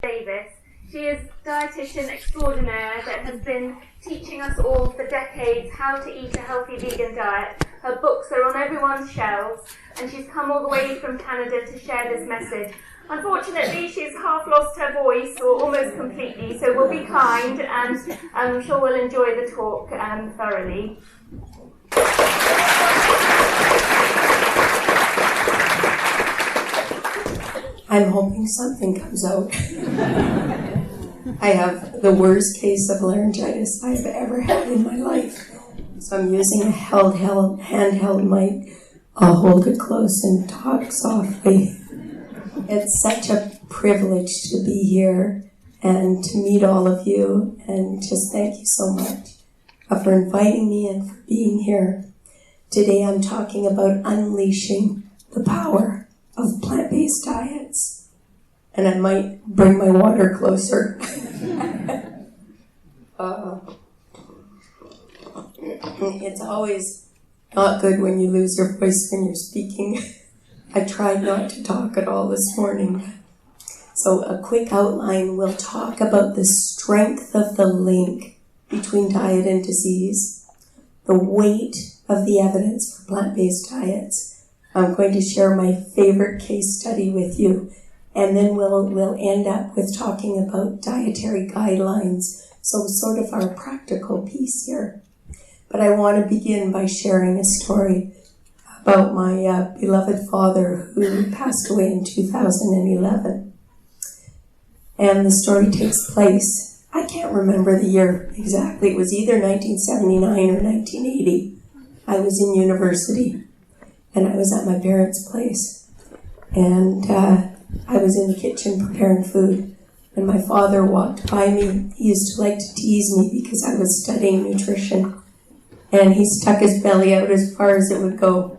Davis. She is dietitian extraordinaire that has been teaching us all for decades how to eat a healthy vegan diet. Her books are on everyone's shelves, and she's come all the way from Canada to share this message. Unfortunately, she's half lost her voice, or almost completely, so we'll be kind, and I'm sure we'll enjoy the talk thoroughly. I'm hoping something comes out. I have the worst case of laryngitis I've ever had in my life. So I'm using a handheld mic. I'll hold it close and talk softly. It's such a privilege to be here and to meet all of you, and just thank you so much for inviting me and for being here. Today I'm talking about unleashing the power of plant-based diets. And I might bring my water closer. It's always not good when you lose your voice when you're speaking. I tried not to talk at all this morning. So a quick outline, we'll talk about the strength of the link between diet and disease, the weight of the evidence for plant-based diets. I'm going to share my favorite case study with you, and then we'll end up with talking about dietary guidelines, so sort of our practical piece here. But I want to begin by sharing a story about my beloved father who passed away in 2011. And the story takes place, I can't remember the year exactly, it was either 1979 or 1980. I was in university. And I was at my parents' place, and I was in the kitchen preparing food, and my father walked by me. He used to like to tease me because I was studying nutrition, and he stuck his belly out as far as it would go,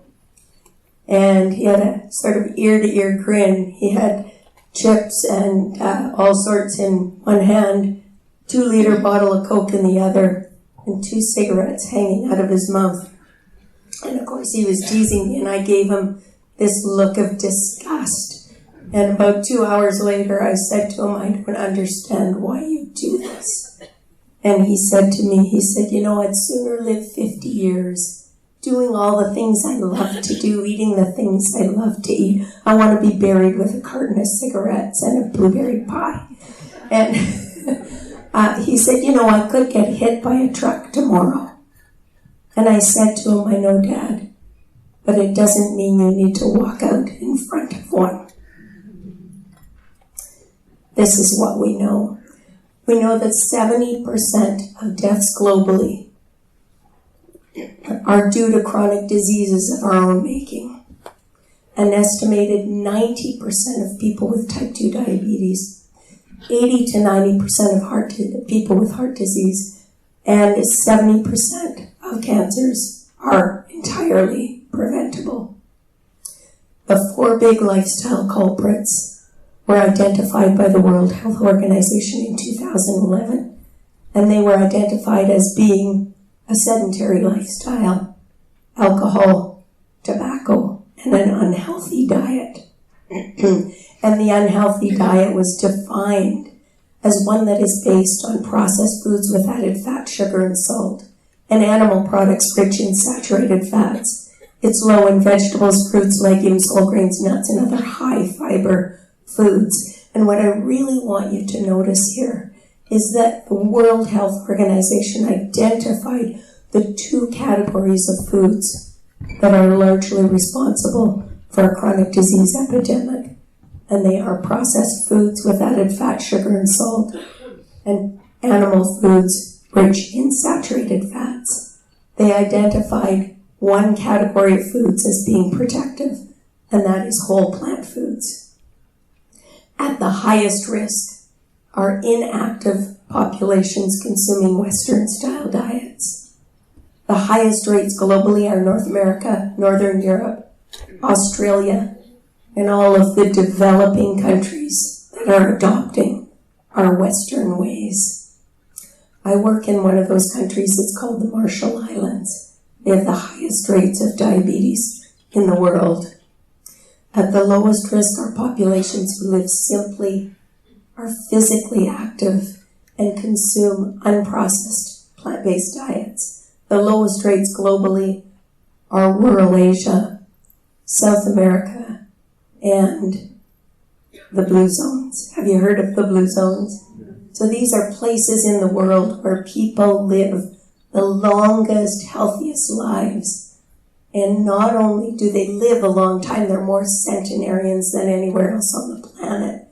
and he had a sort of ear-to-ear grin. He had chips and all sorts in one hand, 2-liter bottle of Coke in the other, and 2 cigarettes hanging out of his mouth. And of course he was teasing me, and I gave him this look of disgust. And about 2 hours later I said to him, I don't understand why you do this. And he said to me, you know, I'd sooner live 50 years doing all the things I love to do, eating the things I love to eat. I want to be buried with a carton of cigarettes and a blueberry pie. And he said, you know, I could get hit by a truck tomorrow. And I said to him, I know, Dad, but it doesn't mean you need to walk out in front of one. This is what we know. We know that 70% of deaths globally are due to chronic diseases of our own making. An estimated 90% of people with type 2 diabetes, 80 to 90% of people with heart disease, and 70% of cancers are entirely preventable. The 4 big lifestyle culprits were identified by the World Health Organization in 2011, and they were identified as being a sedentary lifestyle, alcohol, tobacco, and an unhealthy diet. And the unhealthy diet was defined as one that is based on processed foods with added fat, sugar, and salt, and animal products rich in saturated fats. It's low in vegetables, fruits, legumes, whole grains, nuts, and other high-fiber foods. And what I really want you to notice here is that the World Health Organization identified the 2 categories of foods that are largely responsible for a chronic disease epidemic. And they are processed foods with added fat, sugar, and salt, and animal foods rich in saturated fats. They identified 1 category of foods as being protective, and that is whole plant foods. At the highest risk are inactive populations consuming Western-style diets. The highest rates globally are North America, Northern Europe, Australia, and all of the developing countries that are adopting our Western ways. I work in one of those countries. It's called the Marshall Islands. They have the highest rates of diabetes in the world. At the lowest risk are populations who live simply are physically active and consume unprocessed plant-based diets. The lowest rates globally are rural Asia, South America, and the blue zones. Have you heard of the blue zones? So these are places in the world where people live the longest, healthiest lives. And not only do they live a long time, they're more centenarians than anywhere else on the planet.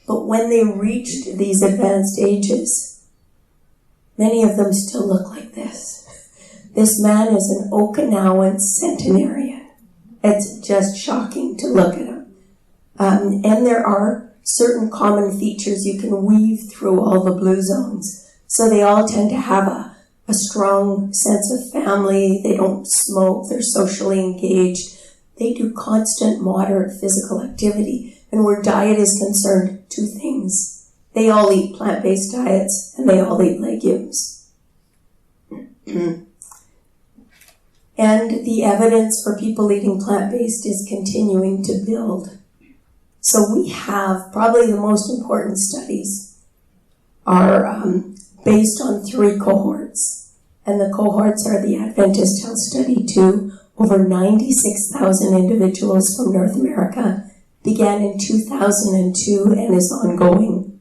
But when they reached these advanced ages, many of them still look like this. This man is an Okinawan centenarian. It's just shocking to look at him. And there are certain common features you can weave through all the blue zones. So they all tend to have a strong sense of family. They don't smoke. They're socially engaged. They do constant, moderate physical activity. And where diet is concerned, two things. They all eat plant-based diets, and they all eat legumes. And the evidence for people eating plant-based is continuing to build. So we have probably the most important studies are based on 3 cohorts. And the cohorts are the Adventist Health Study 2, over 96,000 individuals from North America, began in 2002 and is ongoing.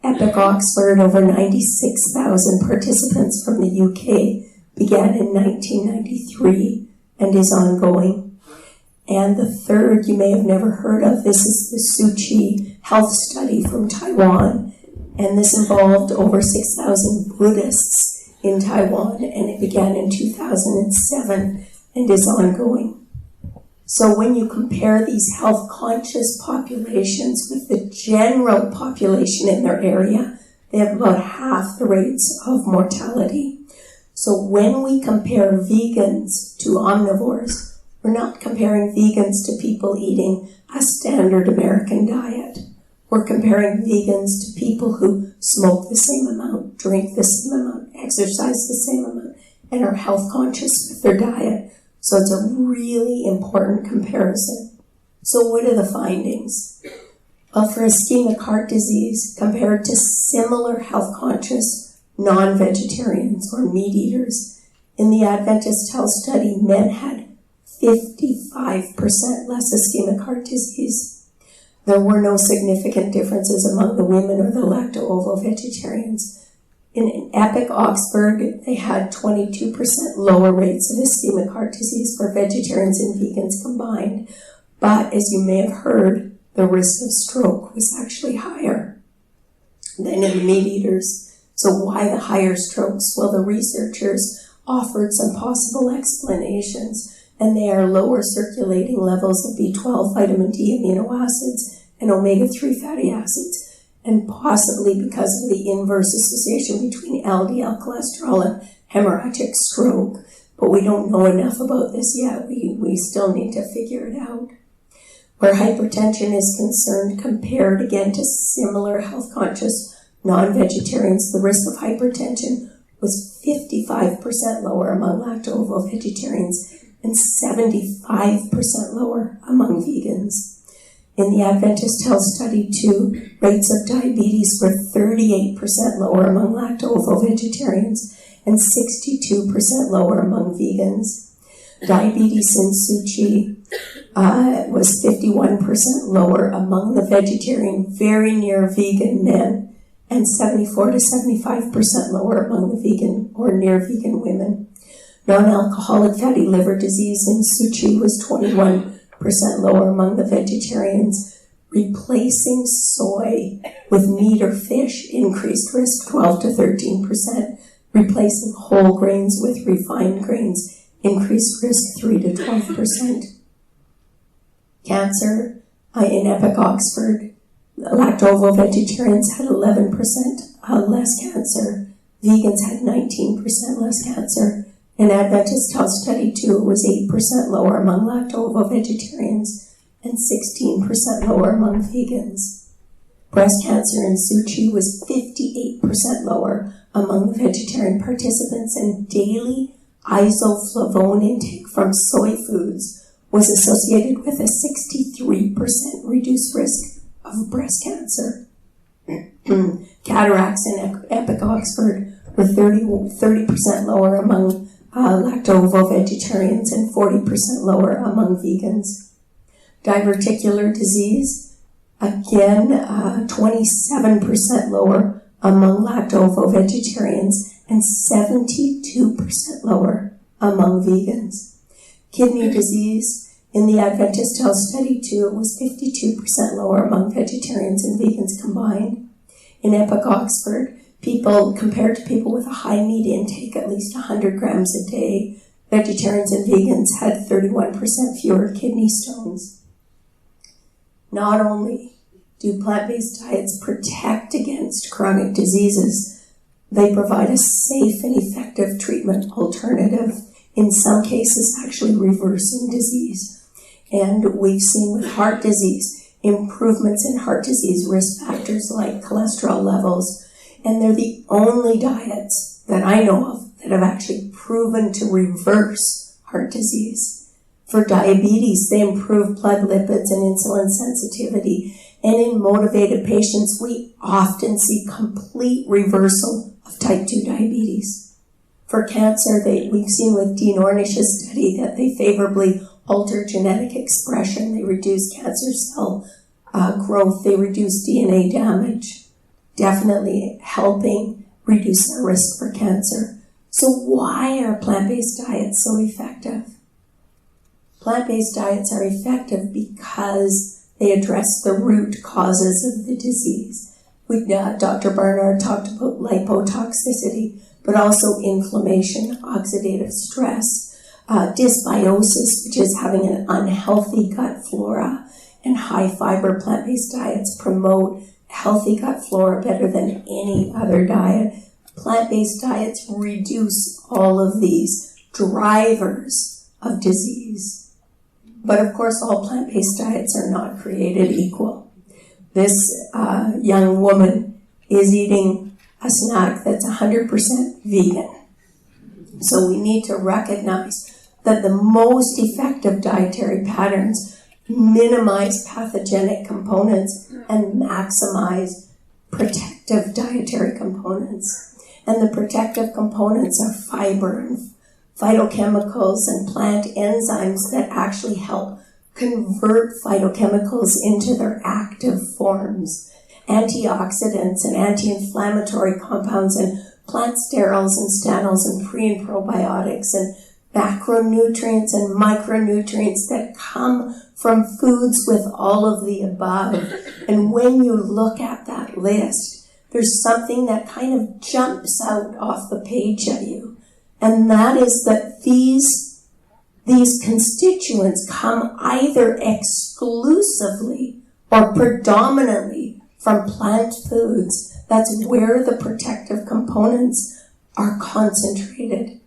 Epic Oxford, over 96,000 participants from the UK, began in 1993 and is ongoing. And the third you may have never heard of, this is the Suchi Health Study from Taiwan. And this involved over 6,000 Buddhists in Taiwan, and it began in 2007 and is ongoing. So when you compare these health-conscious populations with the general population in their area, they have about half the rates of mortality. So when we compare vegans to omnivores, we're not comparing vegans to people eating a standard American diet. We're comparing vegans to people who smoke the same amount, drink the same amount, exercise the same amount, and are health conscious with their diet. So it's a really important comparison. So what are the findings? Well, for ischemic heart disease, compared to similar health conscious non-vegetarians or meat eaters, in the Adventist Health Study, men had 55% less ischemic heart disease. There were no significant differences among the women or the lacto-ovo-vegetarians. In Epic Oxford, they had 22% lower rates of ischemic heart disease for vegetarians and vegans combined. But as you may have heard, the risk of stroke was actually higher than in the meat eaters. So why the higher strokes? Well, the researchers offered some possible explanations, and they are lower circulating levels of B12, vitamin D, amino acids, and omega-3 fatty acids, and possibly because of the inverse association between LDL cholesterol and hemorrhagic stroke. But we don't know enough about this yet. We still need to figure it out. Where hypertension is concerned, compared again to similar health-conscious non-vegetarians, the risk of hypertension was 55% lower among lacto-ovo-vegetarians and 75% lower among vegans. In the Adventist Health Study 2, rates of diabetes were 38% lower among lacto-ovo-vegetarians and 62% lower among vegans. Diabetes in Suchi was 51% lower among the vegetarian, very near vegan men, and 74 to 75% lower among the vegan or near vegan women. Non-alcoholic fatty liver disease in Suchi was 21% lower among the vegetarians. Replacing soy with meat or fish increased risk 12 to 13%. Replacing whole grains with refined grains increased risk 3 to 12%. Cancer in Epic Oxford, lacto-ovo-vegetarians had 11% less cancer. Vegans had 19% less cancer. In Adventist Health Study 2, it was 8% lower among lacto-ovo-vegetarians and 16% lower among vegans. Breast cancer in Suchi was 58% lower among the vegetarian participants, and daily isoflavone intake from soy foods was associated with a 63% reduced risk of breast cancer. Cataracts in Epic Oxford were 30% lower among lacto-ovo-vegetarians and 40% lower among vegans. Diverticular disease, again, 27% lower among lacto-ovo-vegetarians and 72% lower among vegans. Kidney disease, in the Adventist Health Study too, it was 52% lower among vegetarians and vegans combined. In Epic Oxford, people, compared to people with a high meat intake, at least 100 grams a day, vegetarians and vegans had 31% fewer kidney stones. Not only do plant-based diets protect against chronic diseases, they provide a safe and effective treatment alternative, in some cases actually reversing disease. And we've seen with heart disease, improvements in heart disease risk factors like cholesterol levels, and they're the only diets that I know of that have actually proven to reverse heart disease. For diabetes, they improve blood lipids and insulin sensitivity, and in motivated patients, we often see complete reversal of type 2 diabetes. For cancer, we've seen with Dean Ornish's study that they favorably alter genetic expression, they reduce cancer cell growth, they reduce DNA damage, definitely helping reduce the risk for cancer. So why are plant-based diets so effective? Plant-based diets are effective because they address the root causes of the disease. Dr. Barnard talked about lipotoxicity, but also inflammation, oxidative stress, dysbiosis, which is having an unhealthy gut flora, and high-fiber plant-based diets promote healthy gut flora better than any other diet. Plant-based diets reduce all of these drivers of disease. But of course, all plant-based diets are not created equal. This young woman is eating a snack that's 100% vegan. So we need to recognize that the most effective dietary patterns minimize pathogenic components and maximize protective dietary components. And the protective components are fiber and phytochemicals and plant enzymes that actually help convert phytochemicals into their active forms. Antioxidants and anti-inflammatory compounds and plant sterols and stanols and pre and probiotics and macronutrients and micronutrients that come from foods with all of the above. And when you look at that list, there's something that kind of jumps out off the page at you. And that is that these constituents come either exclusively or predominantly from plant foods. That's where the protective components are concentrated.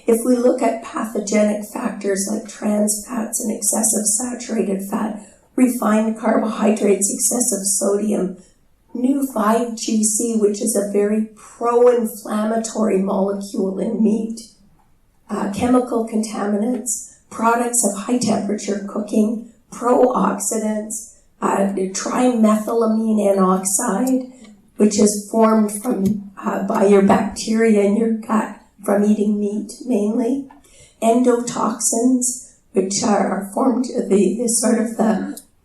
If we look at pathogenic factors like trans fats and excessive saturated fat, refined carbohydrates, excessive sodium, new 5-GC, which is a very pro-inflammatory molecule in meat, chemical contaminants, products of high temperature cooking, pro-oxidants, trimethylamine N oxide, which is formed from by your bacteria in your gut from eating meat mainly, endotoxins, which are formed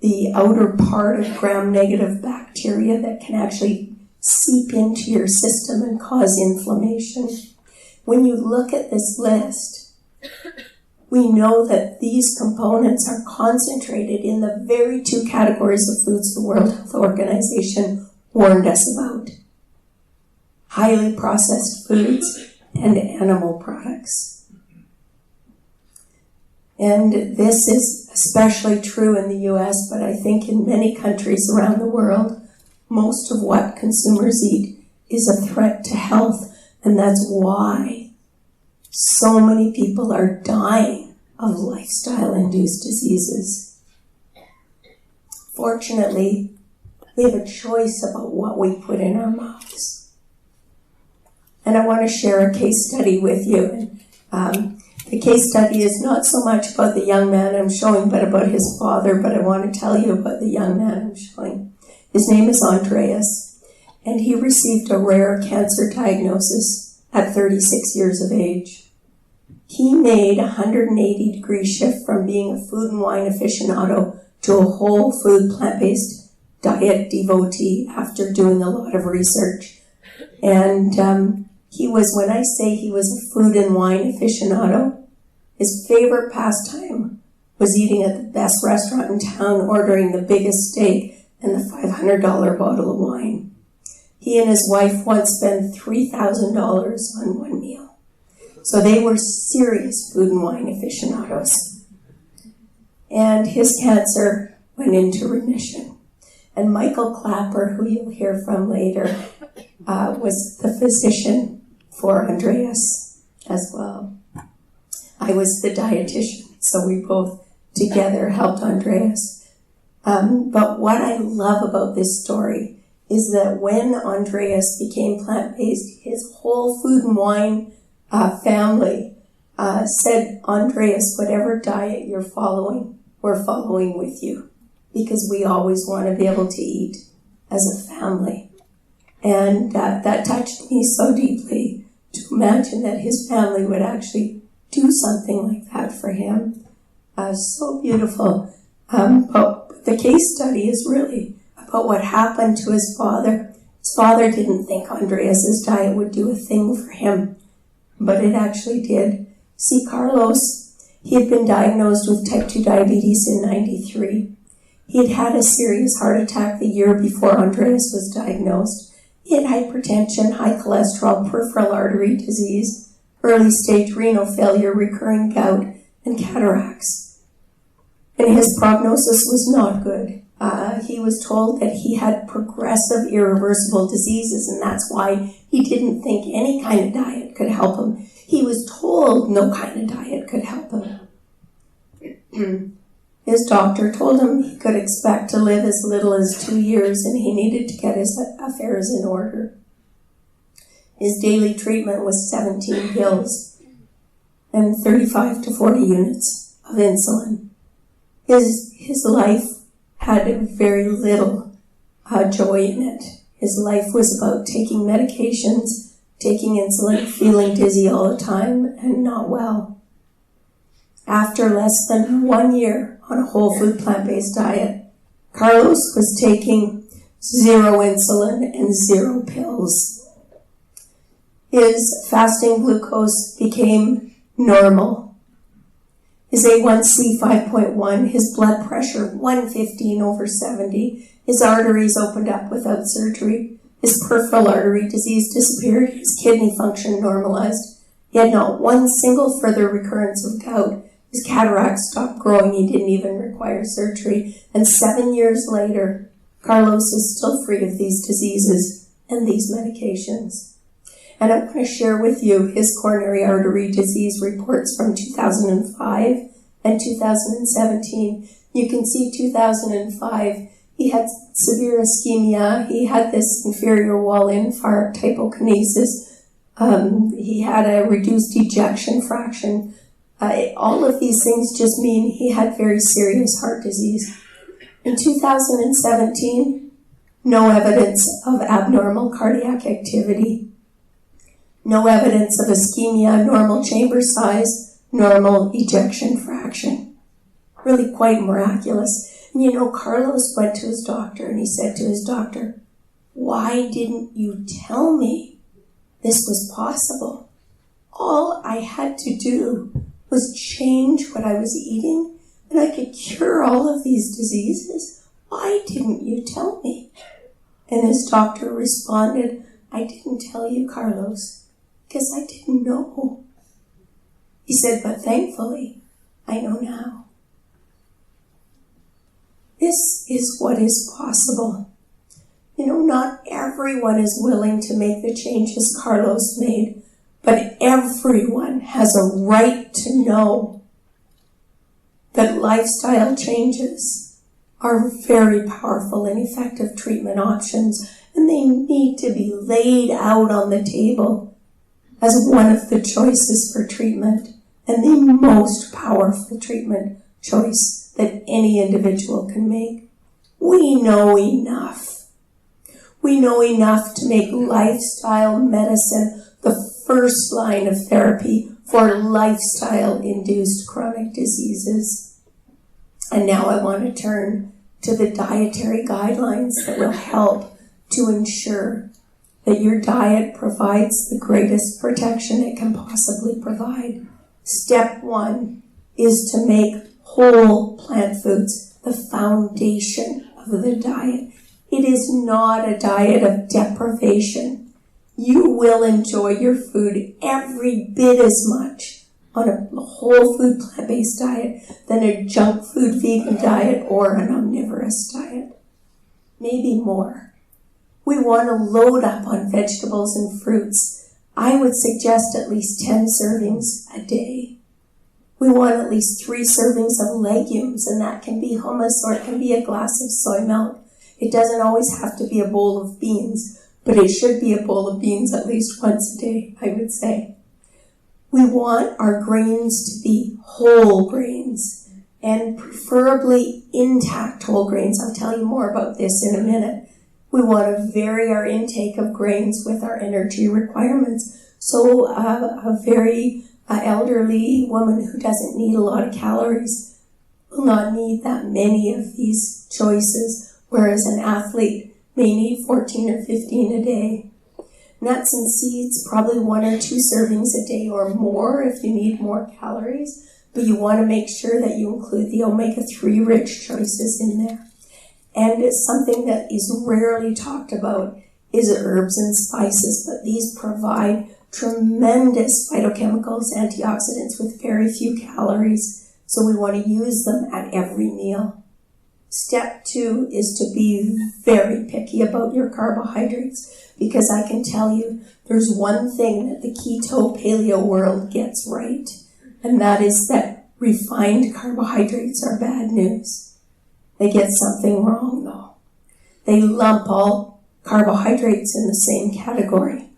the outer part of gram-negative bacteria that can actually seep into your system and cause inflammation. When you look at this list, we know that these components are concentrated in the very two categories of foods the World Health Organization warned us about: highly processed foods and animal products. And this is especially true in the US, but I think in many countries around the world, most of what consumers eat is a threat to health, and that's why so many people are dying of lifestyle-induced diseases. Fortunately, we have a choice about what we put in our mouths. And I want to share a case study with you. The case study is not so much about the young man I'm showing, but about his father, but I want to tell you about the young man I'm showing. His name is Andreas, and he received a rare cancer diagnosis at 36 years of age. He made a 180-degree shift from being a food and wine aficionado to a whole food plant-based diet devotee after doing a lot of research. And he was, when I say he was a food and wine aficionado, his favorite pastime was eating at the best restaurant in town, ordering the biggest steak and the $500 bottle of wine. He and his wife once spent $3,000 on one meal. So they were serious food and wine aficionados. And his cancer went into remission. And Michael Clapper, who you'll hear from later, was the physician for Andreas as well. I was the dietitian, so we both together helped Andreas. But what I love about this story is that when Andreas became plant-based, his whole food and wine family said, Andreas, whatever diet you're following, we're following with you, because we always want to be able to eat as a family. And that touched me so deeply to imagine that his family would actually do something like that for him. So beautiful. But the case study is really about what happened to his father. His father didn't think Andreas's diet would do a thing for him, but it actually did. See, Carlos, he had been diagnosed with type 2 diabetes in '93. He had had a serious heart attack the year before Andreas was diagnosed. He had hypertension, high cholesterol, peripheral artery disease, early stage renal failure, recurring gout, and cataracts. And his prognosis was not good. He was told that he had progressive irreversible diseases, and that's why he didn't think any kind of diet could help him. He was told no kind of diet could help him. His doctor told him he could expect to live as little as 2 years, and he needed to get his affairs in order. His daily treatment was 17 pills and 35 to 40 units of insulin. His life had very little joy in it. His life was about taking medications, taking insulin, feeling dizzy all the time, and not well. After less than 1 year on a whole food plant-based diet, Carlos was taking 0 insulin and 0 pills. His fasting glucose became normal. His A1C 5.1, his blood pressure 115/70, his arteries opened up without surgery, his peripheral artery disease disappeared, his kidney function normalized. He had not one single further recurrence of gout. His cataracts stopped growing, he didn't even require surgery. And 7 years later, Carlos is still free of these diseases and these medications. And I want to share with you his coronary artery disease reports from 2005 and 2017. You can see 2005, he had severe ischemia, he had this inferior wall infarct, hypokinesis, he had a reduced ejection fraction. All of these things just mean he had very serious heart disease. In 2017, no evidence of abnormal cardiac activity. No evidence of ischemia, normal chamber size, normal ejection fraction. Really quite miraculous. And you know, Carlos went to his doctor and he said to his doctor, "Why didn't you tell me this was possible? All I had to do was change what I was eating and I could cure all of these diseases. Why didn't you tell me?" And his doctor responded, "I didn't tell you, Carlos, because I didn't know." He said, "But thankfully, I know now." This is what is possible. You know, not everyone is willing to make the changes Carlos made, but everyone has a right to know that lifestyle changes are very powerful and effective treatment options, and they need to be laid out on the table as one of the choices for treatment and the most powerful treatment choice that any individual can make. We know enough. We know enough to make lifestyle medicine the first line of therapy for lifestyle-induced chronic diseases. And now I want to turn to the dietary guidelines that will help to ensure that your diet provides the greatest protection it can possibly provide. Step 1 is to make whole plant foods the foundation of the diet. It is not a diet of deprivation. You will enjoy your food every bit as much on a whole food plant-based diet than a junk food vegan diet or an omnivorous diet. Maybe more. We want to load up on vegetables and fruits. I would suggest at least 10 servings a day. We want at least 3 servings of legumes, and that can be hummus or it can be a glass of soy milk. It doesn't always have to be a bowl of beans, but it should be a bowl of beans at least once a day, I would say. We want our grains to be whole grains, and preferably intact whole grains. I'll tell you more about this in a minute. We want to vary our intake of grains with our energy requirements. So a very elderly woman who doesn't need a lot of calories will not need that many of these choices, whereas an athlete may need 14 or 15 a day. Nuts and seeds, probably 1 or 2 servings a day or more if you need more calories, but you want to make sure that you include the omega-3 rich choices in there. And it's something that is rarely talked about is herbs and spices, but these provide tremendous phytochemicals, antioxidants with very few calories, so we want to use them at every meal. Step 2 is to be very picky about your carbohydrates, because I can tell you there's one thing that the keto paleo world gets right, and that is that refined carbohydrates are bad news. They get something wrong, though. They lump all carbohydrates in the same category,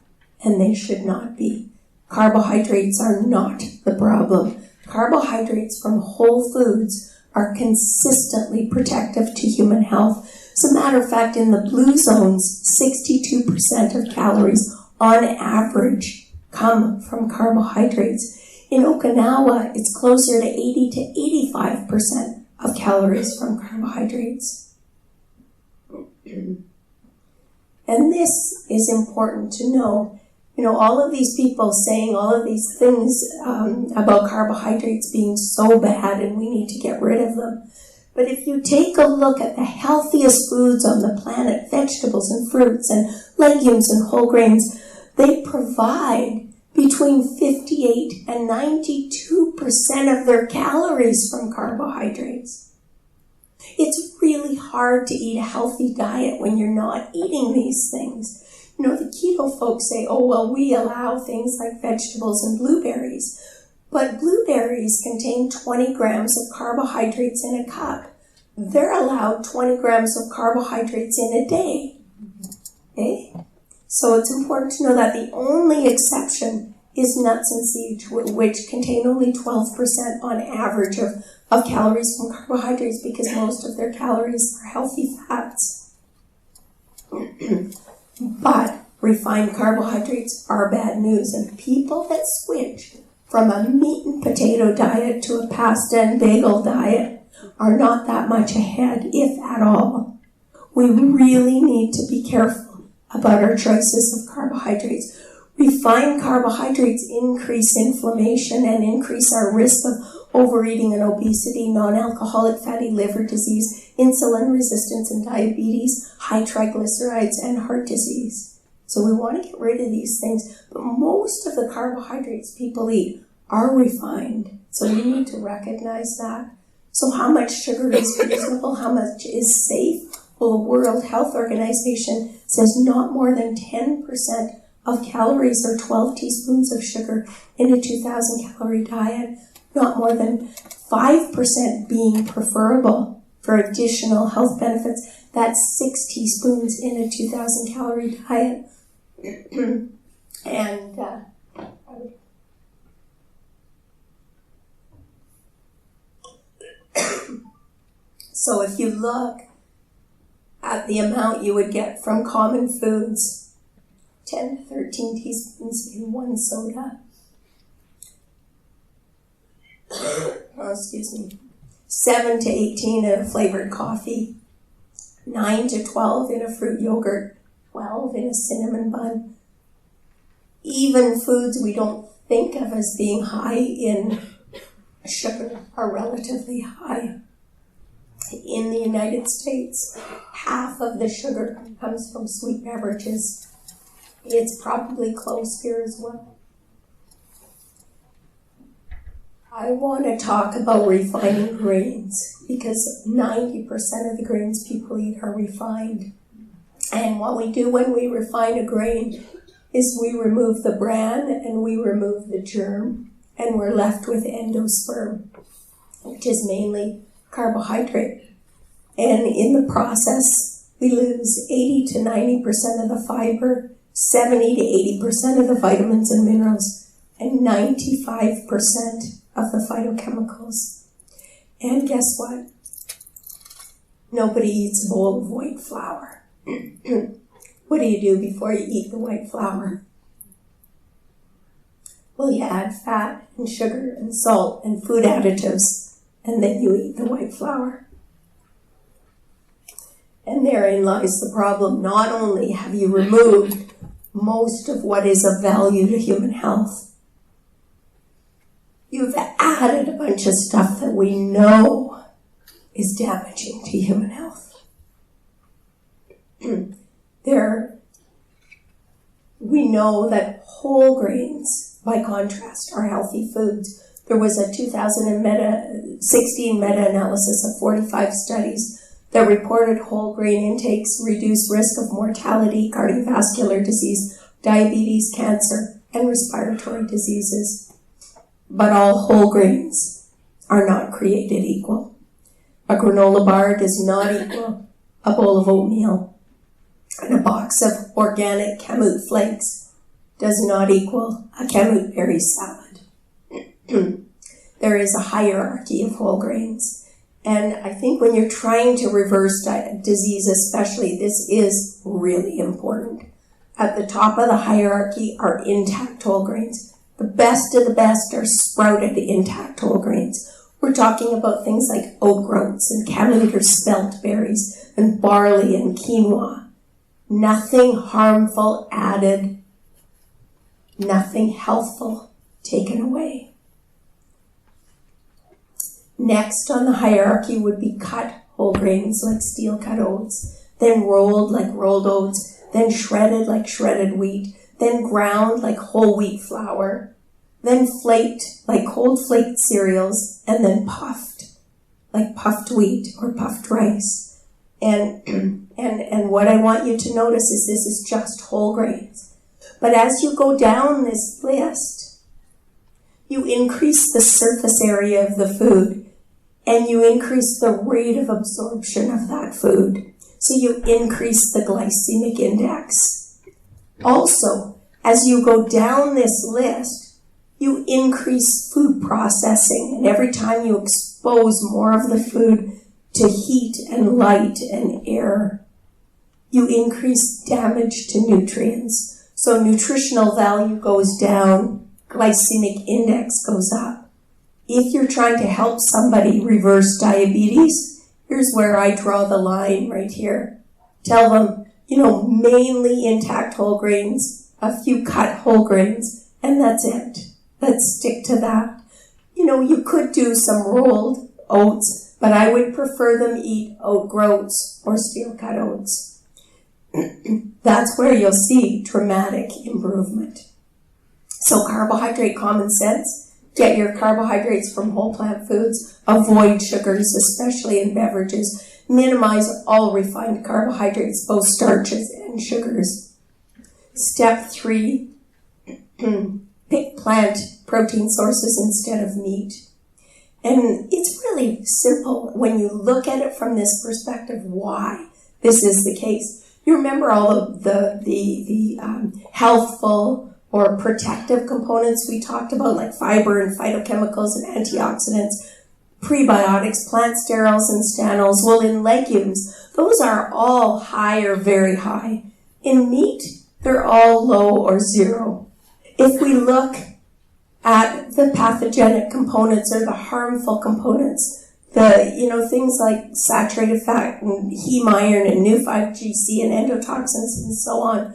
and they should not be. Carbohydrates are not the problem. Carbohydrates from whole foods are consistently protective to human health. As a matter of fact, in the blue zones, 62% of calories on average come from carbohydrates. In Okinawa, it's closer to 80 to 85% of calories from carbohydrates. And this is important to know. You know, all of these people saying all of these things about carbohydrates being so bad and we need to get rid of them. But if you take a look at the healthiest foods on the planet, vegetables and fruits and legumes and whole grains, they provide between 58 and 92% of their calories from carbohydrates. It's really hard to eat a healthy diet when you're not eating these things. You know, the keto folks say, oh, well, we allow things like vegetables and blueberries. But blueberries contain 20 grams of carbohydrates in a cup. They're allowed 20 grams of carbohydrates in a day. Okay? So it's important to know that the only exception is nuts and seeds, which contain only 12% on average of calories from carbohydrates, because most of their calories are healthy fats. But refined carbohydrates are bad news, and people that switch from a meat and potato diet to a pasta and bagel diet are not that much ahead, if at all. We really need to be careful about our choices of carbohydrates. Refined carbohydrates increase inflammation and increase our risk of overeating and obesity, non-alcoholic fatty liver disease, insulin resistance and diabetes, high triglycerides, and heart disease. So we want to get rid of these things, but most of the carbohydrates people eat are refined. So we need to recognize that. So how much sugar is reasonable? How much is safe? Well, the World Health Organization says not more than 10% of calories or 12 teaspoons of sugar in a 2,000 calorie diet, not more than 5% being preferable for additional health benefits. That's 6 teaspoons in a 2,000 calorie diet. And so if you look at the amount you would get from common foods. 10 to 13 teaspoons in one soda. Oh, excuse me. 7 to 18 in a flavored coffee. 9 to 12 in a fruit yogurt. 12 in a cinnamon bun. Even foods we don't think of as being high in sugar are relatively high. In the United States, half of the sugar comes from sweet beverages. It's probably close here as well. I want to talk about refining grains because 90% of the grains people eat are refined. And what we do when we refine a grain is we remove the bran and we remove the germ, and we're left with endosperm, which is mainly carbohydrate. And in the process, we lose 80 to 90% of the fiber, 70 to 80% of the vitamins and minerals, and 95% of the phytochemicals. And guess what? Nobody eats a bowl of white flour. What do you do before you eat the white flour? Well, you add fat and sugar and salt and food additives, and then you eat the white flour. And therein lies the problem. Not only have you removed most of what is of value to human health, you've added a bunch of stuff that we know is damaging to human health. We know that whole grains, by contrast, are healthy foods. There was a 2016 meta-analysis of 45 studies that reported whole grain intakes reduce risk of mortality, cardiovascular disease, diabetes, cancer, and respiratory diseases. But all whole grains are not created equal. A granola bar does not equal a bowl of oatmeal. And a box of organic kamut flakes does not equal a kamut berry salad. There is a hierarchy of whole grains. And I think when you're trying to reverse disease especially, this is really important. At the top of the hierarchy are intact whole grains. The best of the best are sprouted intact whole grains. We're talking about things like oat groats and kamut or spelt berries and barley and quinoa. Nothing harmful added, nothing healthful taken away. Next on the hierarchy would be cut whole grains like steel cut oats, then rolled like rolled oats, then shredded like shredded wheat, then ground like whole wheat flour, then flaked like cold flaked cereals, and then puffed like puffed wheat or puffed rice. And what I want you to notice is this is just whole grains. But as you go down this list, you increase the surface area of the food and you increase the rate of absorption of that food. So you increase the glycemic index. Also, as you go down this list, you increase food processing. And every time you expose more of the food to heat and light and air, you increase damage to nutrients. So nutritional value goes down, glycemic index goes up. If you're trying to help somebody reverse diabetes, here's where I draw the line right here. Tell them, mainly intact whole grains, a few cut whole grains, and that's it. Let's stick to that. You could do some rolled oats, but I would prefer them eat oat groats or steel cut oats. That's where you'll see dramatic improvement. So carbohydrate common sense. Get your carbohydrates from whole plant foods. Avoid sugars, especially in beverages. Minimize all refined carbohydrates, both starches and sugars. Step 3, pick plant protein sources instead of meat. And it's really simple when you look at it from this perspective, why this is the case. You remember all of the healthful or protective components we talked about, like fiber and phytochemicals and antioxidants, prebiotics, plant sterols and stanols. Well, in legumes, those are all high or very high. In meat, they're all low or zero. If we look at the pathogenic components or the harmful components, things like saturated fat and heme iron and new 5-GC and endotoxins and so on,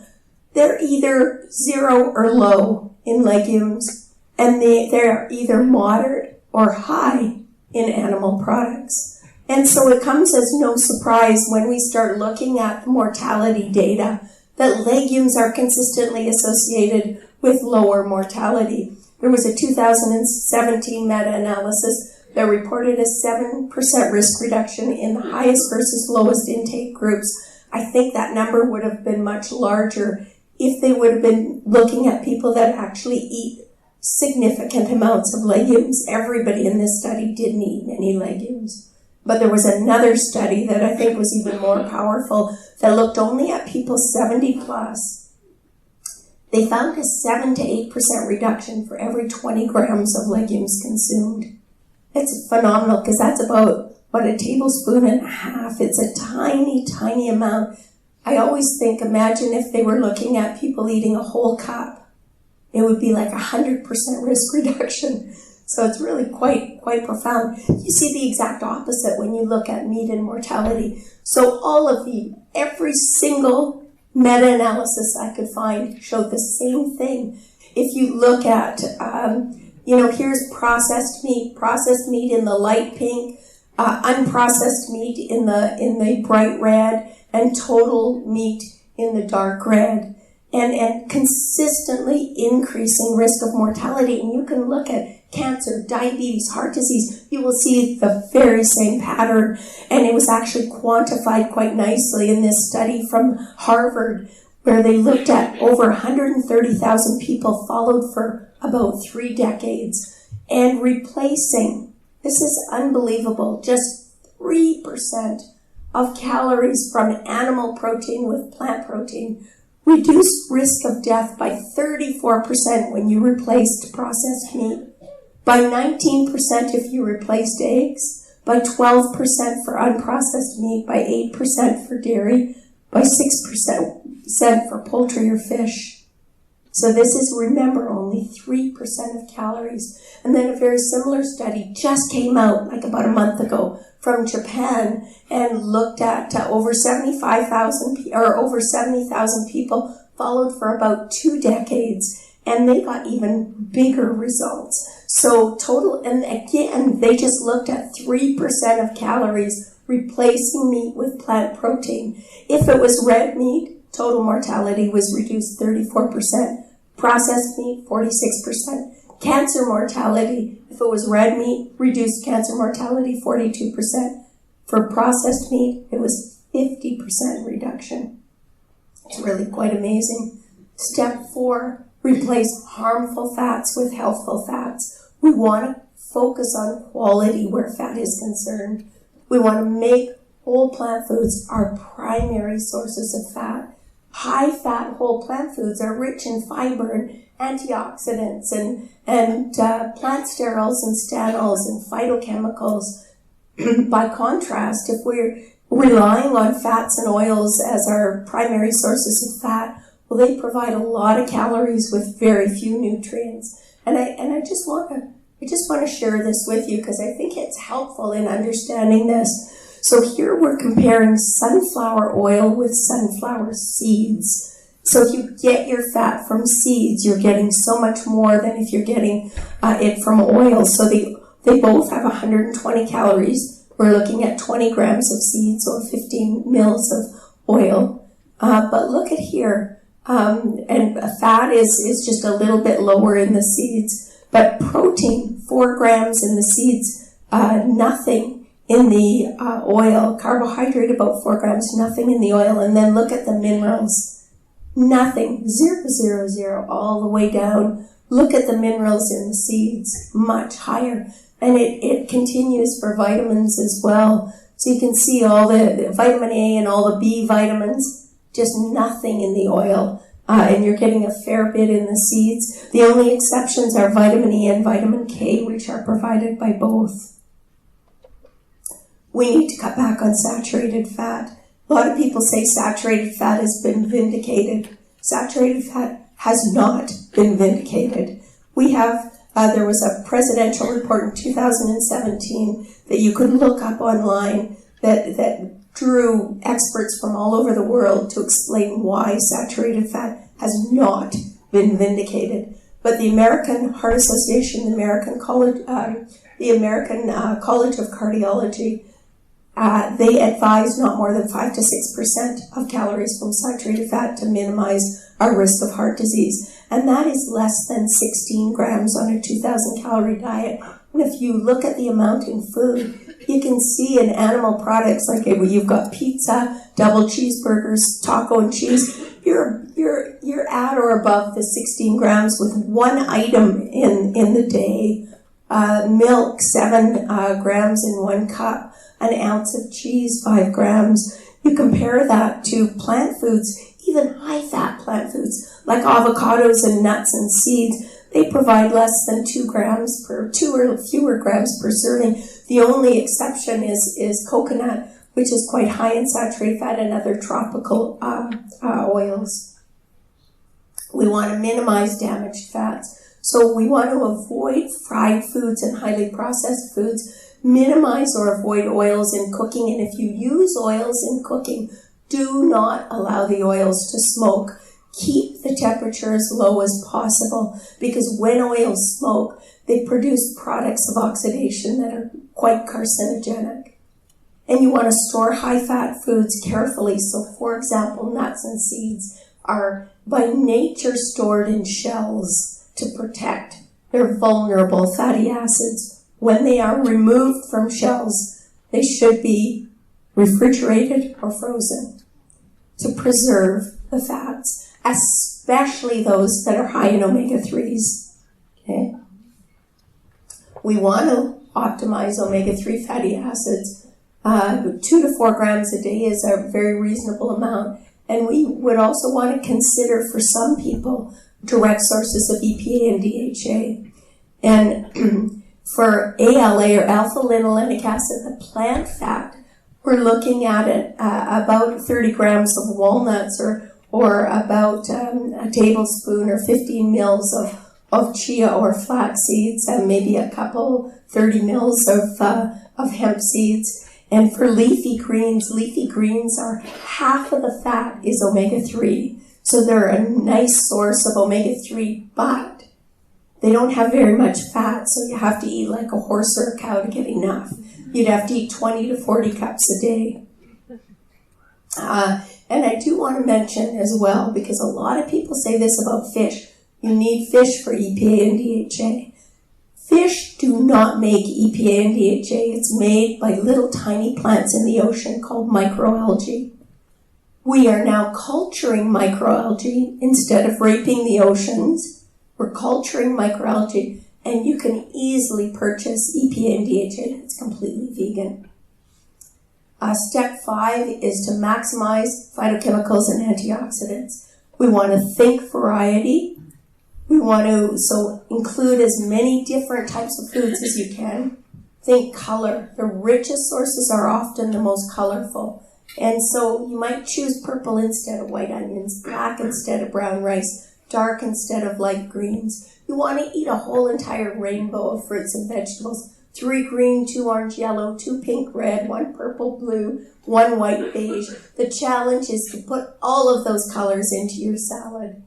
they're either zero or low in legumes, and they're either moderate or high in animal products. And so it comes as no surprise when we start looking at the mortality data that legumes are consistently associated with lower mortality. There was a 2017 meta-analysis that reported a 7% risk reduction in the highest versus lowest intake groups. I think that number would have been much larger if they would have been looking at people that actually eat significant amounts of legumes. Everybody in this study didn't eat any legumes. But there was another study that I think was even more powerful that looked only at people 70 plus. They found a 7 to 8% reduction for every 20 grams of legumes consumed. It's phenomenal because that's about, a tablespoon and a half. It's a tiny, tiny amount. I always think, imagine if they were looking at people eating a whole cup. It would be like 100% risk reduction. So it's really quite profound. You see the exact opposite when you look at meat and mortality. So every single meta-analysis I could find showed the same thing. If you look at, here's processed meat in the light pink, unprocessed meat in the bright red, and total meat in the dark red, and consistently increasing risk of mortality. And you can look at cancer, diabetes, heart disease, you will see the very same pattern. And it was actually quantified quite nicely in this study from Harvard, where they looked at over 130,000 people followed for about 3 decades and replacing, this is unbelievable, just 3% of calories from animal protein with plant protein reduced risk of death by 34% when you replaced processed meat, by 19% if you replaced eggs, by 12% for unprocessed meat, by 8% for dairy, by 6% for poultry or fish. So this is, remember, only 3% of calories. And then a very similar study just came out like about a month ago from Japan and looked at over 70,000 people followed for about 2 decades, and they got even bigger results. So total, and again, they just looked at 3% of calories replacing meat with plant protein. If it was red meat, total mortality was reduced 34%. Processed meat, 46%. Cancer mortality, if it was red meat, reduced cancer mortality 42%. For processed meat, it was 50% reduction. It's really quite amazing. Step 4, replace harmful fats with healthful fats. We want to focus on quality where fat is concerned. We want to make whole plant foods our primary sources of fat. High-fat whole plant foods are rich in fiber and antioxidants and plant sterols and stanols and phytochemicals. By contrast, if we're relying on fats and oils as our primary sources of fat, well, they provide a lot of calories with very few nutrients. And I just want to share this with you because I think it's helpful in understanding this. So here we're comparing sunflower oil with sunflower seeds. So if you get your fat from seeds, you're getting so much more than if you're getting it from oil. So they both have 120 calories. We're looking at 20 grams of seeds or 15 mils of oil. But look at here. And fat is just a little bit lower in the seeds. But protein, 4 grams in the seeds, nothing in the oil. Carbohydrate, about 4 grams, nothing in the oil. And then look at the minerals. Nothing. 0, 0, 0, all the way down. Look at the minerals in the seeds. Much higher. And it continues for vitamins as well. So you can see all the vitamin A and all the B vitamins. Just nothing in the oil. And you're getting a fair bit in the seeds. The only exceptions are vitamin E and vitamin K, which are provided by both. We need to cut back on saturated fat. A lot of people say saturated fat has been vindicated. Saturated fat has not been vindicated. We have, there was a presidential report in 2017 that you could look up online that drew experts from all over the world to explain why saturated fat has not been vindicated. But the American Heart Association, the American College of Cardiology, they advise not more than 5 to 6% of calories from saturated fat to minimize our risk of heart disease. And that is less than 16 grams on a 2,000 calorie diet. And if you look at the amount in food, you can see in animal products, like you've got pizza, double cheeseburgers, taco and cheese, you're at or above the 16 grams with one item in the day. Milk, 7 grams in 1 cup. An ounce of cheese, 5 grams. You compare that to plant foods, even high-fat plant foods, like avocados and nuts and seeds. They provide less than 2 or fewer grams per serving. The only exception is coconut, which is quite high in saturated fat and other tropical oils. We want to minimize damaged fats. So we want to avoid fried foods and highly processed foods, minimize or avoid oils in cooking, and if you use oils in cooking, do not allow the oils to smoke. Keep the temperature as low as possible, because when oils smoke, they produce products of oxidation that are quite carcinogenic. And you want to store high-fat foods carefully. So, for example, nuts and seeds are by nature stored in shells to protect their vulnerable fatty acids. When they are removed from shells, they should be refrigerated or frozen to preserve the fats, especially those that are high in omega-3s. Okay? We want to optimize omega-3 fatty acids. 2 to 4 grams a day is a very reasonable amount. And we would also want to consider, for some people, direct sources of EPA and DHA. And for ALA, or alpha-linolenic acid, the plant fat, we're looking at it about 30 grams of walnuts or about a tablespoon or 15 mils of chia or flax seeds, and maybe a couple, 30 mils of hemp seeds. And for leafy greens are half of the fat is omega-3. So they're a nice source of omega-3, but they don't have very much fat, so you have to eat like a horse or a cow to get enough. You'd have to eat 20 to 40 cups a day. And I do want to mention as well, because a lot of people say this about fish, you need fish for EPA and DHA. Fish do not make EPA and DHA. It's made by little tiny plants in the ocean called microalgae. We are now culturing microalgae instead of raping the oceans. We're culturing microalgae, and you can easily purchase EPA and DHA that's completely vegan. Step 5 is to maximize phytochemicals and antioxidants. We want to think variety. We want to include as many different types of foods as you can. Think color. The richest sources are often the most colorful. And so you might choose purple instead of white onions, black instead of brown rice, dark instead of light greens. You want to eat a whole entire rainbow of fruits and vegetables. 3 green, 2 orange, yellow, 2 pink, red, 1 purple, blue, 1 white, beige. The challenge is to put all of those colors into your salad.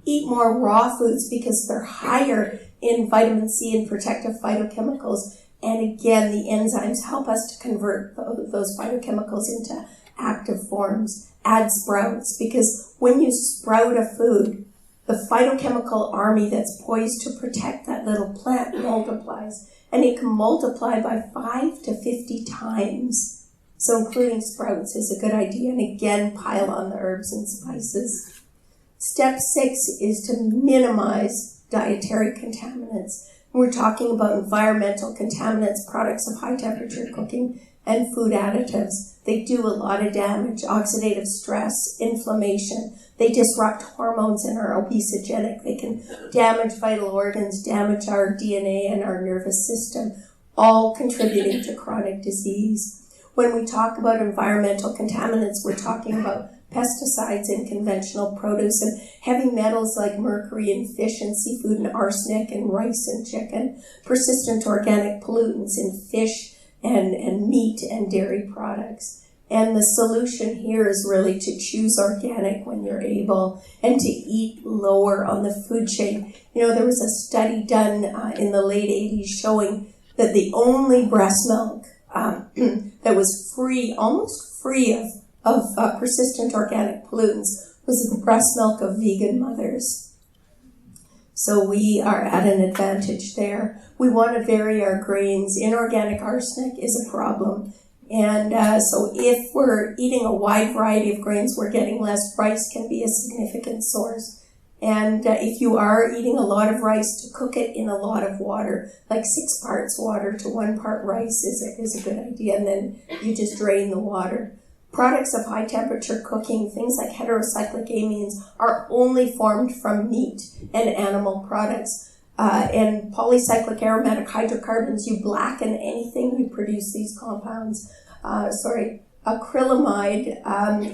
Eat more raw foods because they're higher in vitamin C and protective phytochemicals. And again, the enzymes help us to convert those phytochemicals into active forms. Add sprouts, because when you sprout a food, the phytochemical army that's poised to protect that little plant multiplies. And it can multiply by 5 to 50 times. So including sprouts is a good idea. And again, pile on the herbs and spices. Step 6 is to minimize dietary contaminants. We're talking about environmental contaminants, products of high temperature cooking, and food additives. They do a lot of damage, oxidative stress, inflammation. They disrupt hormones and are obesogenic. They can damage vital organs, damage our DNA and our nervous system, all contributing to chronic disease. when we talk about environmental contaminants, we're talking about pesticides in conventional produce and heavy metals like mercury in fish and seafood and arsenic in rice and chicken, persistent organic pollutants in fish and meat and dairy products. And the solution here is really to choose organic when you're able and to eat lower on the food chain. You know, there was a study done in the late 80s showing that the only breast milk that was free, almost free of persistent organic pollutants was the breast milk of vegan mothers. So we are at an advantage there. We want to vary our grains. Inorganic arsenic is a problem. And so if we're eating a wide variety of grains, we're getting less. Rice can be a significant source. And if you are eating a lot of rice, to cook it in a lot of water, like 6 parts water to 1 part rice is a good idea. And then you just drain the water. Products of high temperature cooking, things like heterocyclic amines, are only formed from meat and animal products. And polycyclic aromatic hydrocarbons, you blacken anything, you produce these compounds. Acrylamide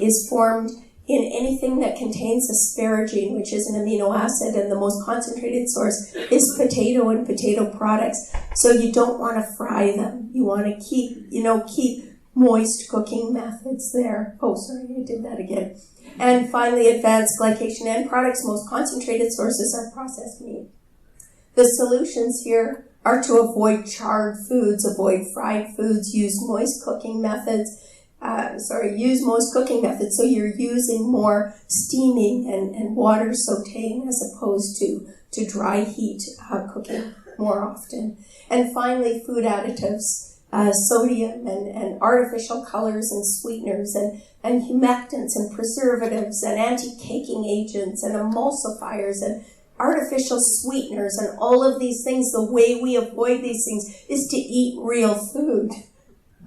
is formed in anything that contains asparagine, which is an amino acid, and the most concentrated source is potato and potato products. So you don't want to fry them. You want to keep moist cooking methods there. Oh, sorry, I did that again. And finally, advanced glycation end products, most concentrated sources are processed meat. The solutions here are to avoid charred foods, avoid fried foods, use moist cooking methods. Use most cooking methods. So you're using more steaming and water sauteing as opposed to dry heat cooking more often. And finally, food additives. Sodium and artificial colors and sweeteners and humectants and preservatives and anti-caking agents and emulsifiers and artificial sweeteners and all of these things. The way we avoid these things is to eat real food.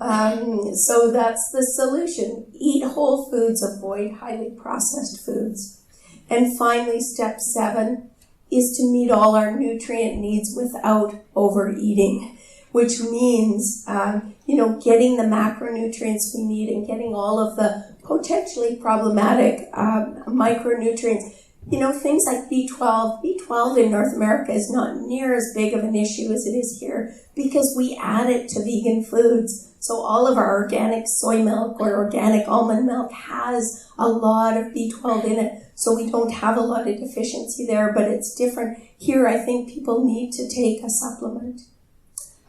So that's the solution. Eat whole foods, avoid highly processed foods. And finally, step 7 is to meet all our nutrient needs without overeating, which means, getting the macronutrients we need and getting all of the potentially problematic micronutrients. Things like B12. B12 in North America is not near as big of an issue as it is here because we add it to vegan foods. So all of our organic soy milk or organic almond milk has a lot of B12 in it. So we don't have a lot of deficiency there, but it's different. Here, I think people need to take a supplement.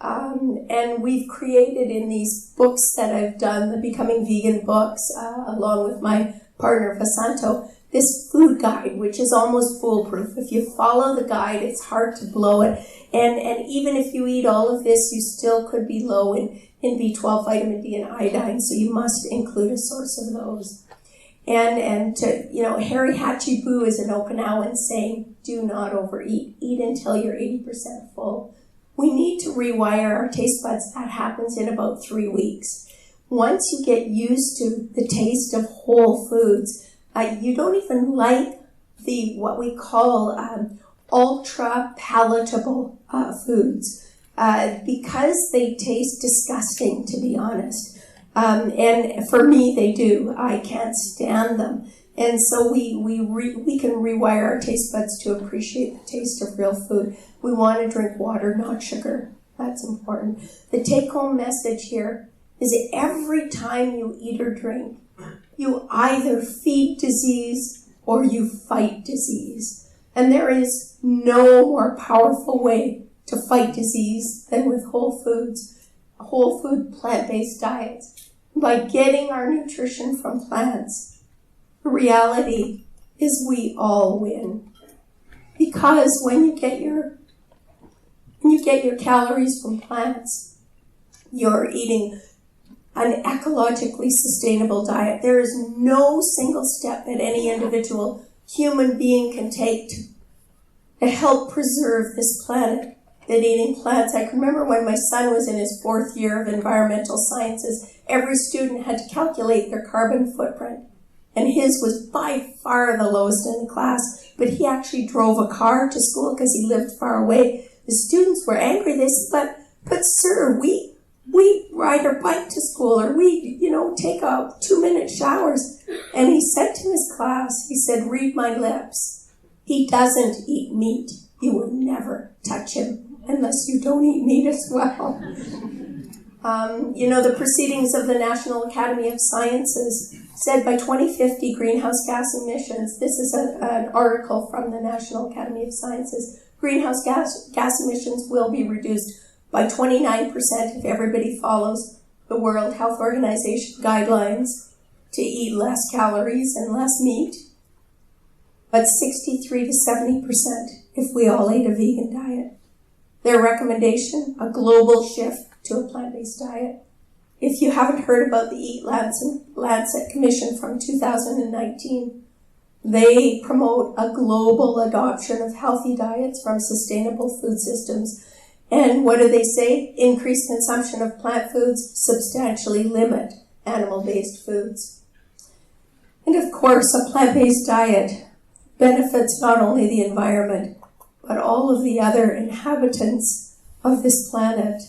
And we've created in these books that I've done, the Becoming Vegan books, along with my partner Vasanto, this food guide, which is almost foolproof. If you follow the guide, it's hard to blow it. And even if you eat all of this, you still could be low in B12, vitamin D, and iodine, so you must include a source of those. And Harry Hachibu is an Okinawan saying, do not overeat. Eat until you're 80% full. We need to rewire our taste buds. That happens in about 3 weeks. Once you get used to the taste of whole foods, you don't even like what we call ultra palatable foods because they taste disgusting, to be honest. And for me, they do. I can't stand them. And so we can rewire our taste buds to appreciate the taste of real food. We want to drink water, not sugar. That's important. The take-home message here is that every time you eat or drink, you either feed disease or you fight disease. And there is no more powerful way to fight disease than with whole food, plant-based diets. By getting our nutrition from plants, the reality is we all win. Because when you get your calories from plants, you're eating an ecologically sustainable diet. There is no single step that any individual human being can take to help preserve this planet that eating plants. I can remember when my son was in his 4th year of environmental sciences, every student had to calculate their carbon footprint. And his was by far the lowest in the class, but he actually drove a car to school because he lived far away. The students were angry. They said, but sir, we We ride our bike to school, or we, take a 2-minute showers. And he said to his class, he said, read my lips. He doesn't eat meat. You would never touch him unless you don't eat meat as well. The proceedings of the National Academy of Sciences said by 2050 greenhouse gas emissions, this is an article from the National Academy of Sciences, greenhouse gas emissions will be reduced by 29% if everybody follows the World Health Organization guidelines to eat less calories and less meat, but 63 to 70% if we all ate a vegan diet. Their recommendation, a global shift to a plant-based diet. If you haven't heard about the Lancet Commission from 2019, they promote a global adoption of healthy diets from sustainable food systems. And what do they say? Increased consumption of plant foods substantially limit animal-based foods. And of course, a plant-based diet benefits not only the environment, but all of the other inhabitants of this planet.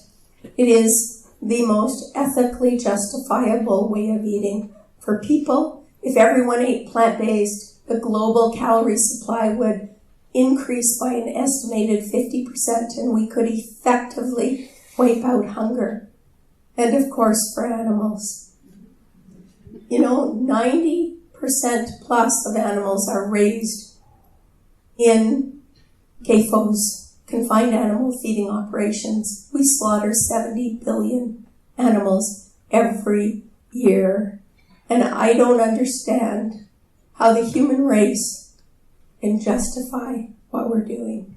It is the most ethically justifiable way of eating for people. If everyone ate plant-based, the global calorie supply would increase by an estimated 50%, and we could effectively wipe out hunger. And of course, for animals. 90% plus of animals are raised in CAFOs, confined animal feeding operations. We slaughter 70 billion animals every year. And I don't understand how the human race can justify what we're doing.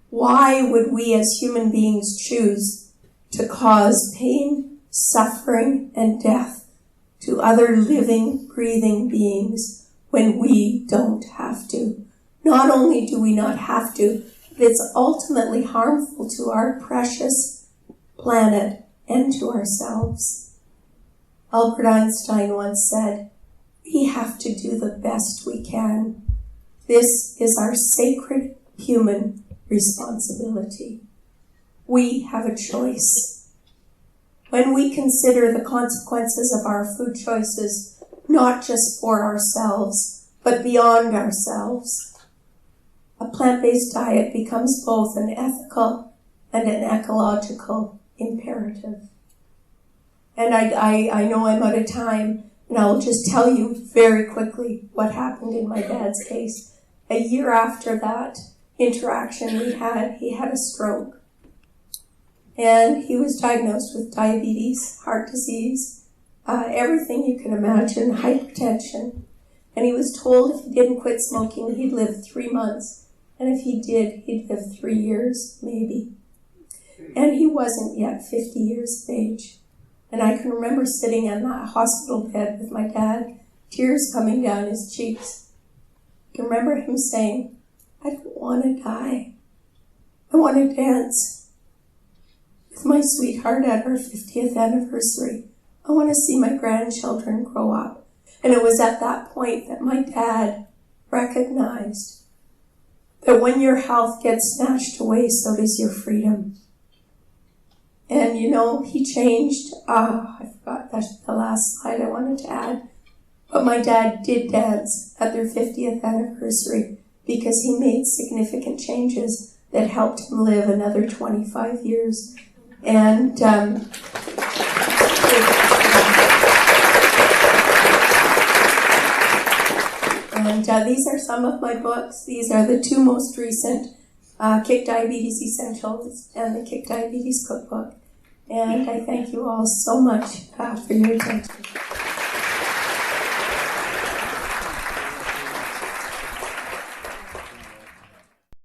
Why would we as human beings choose to cause pain, suffering, and death to other living, breathing beings when we don't have to? Not only do we not have to, but it's ultimately harmful to our precious planet and to ourselves. Albert Einstein once said, we have to do the best we can. This is our sacred human responsibility. We have a choice. When we consider the consequences of our food choices, not just for ourselves, but beyond ourselves, a plant-based diet becomes both an ethical and an ecological imperative. And I know I'm out of time, and I'll just tell you very quickly what happened in my dad's case. A year after that interaction we had, he had a stroke. And he was diagnosed with diabetes, heart disease, everything you can imagine, hypertension. And he was told if he didn't quit smoking, he'd live 3 months. And if he did, he'd live 3 years, maybe. And he wasn't yet 50 years of age. And I can remember sitting on that hospital bed with my dad, tears coming down his cheeks. I can remember him saying, I don't want to die. I want to dance with my sweetheart at our 50th anniversary. I want to see my grandchildren grow up. And it was at that point that my dad recognized that when your health gets snatched away, so does your freedom. And he changed. I forgot, that's the last slide I wanted to add. But my dad did dance at their 50th anniversary because he made significant changes that helped him live another 25 years. And these are some of my books. These are the 2 most recent, Kick Diabetes Essentials and the Kick Diabetes Cookbook. And I thank you all so much for your attention.